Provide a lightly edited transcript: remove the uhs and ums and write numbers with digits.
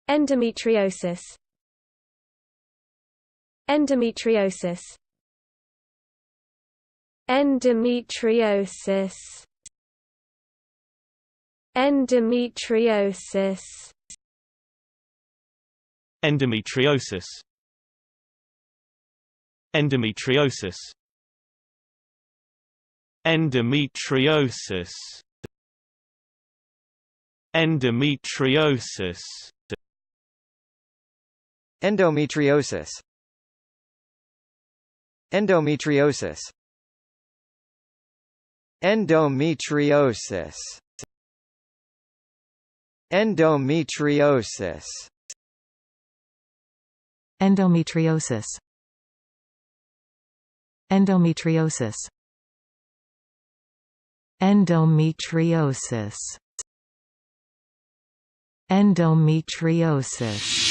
Endometriosis. Endometriosis. Endometriosis. Endometriosis. Endometriosis. Endometriosis. Endometriosis. Endometriosis. Endometriosis. Endometriosis. Endometriosis. Endometriosis. Endometriosis. Endometriosis. Endometriosis. Endometriosis.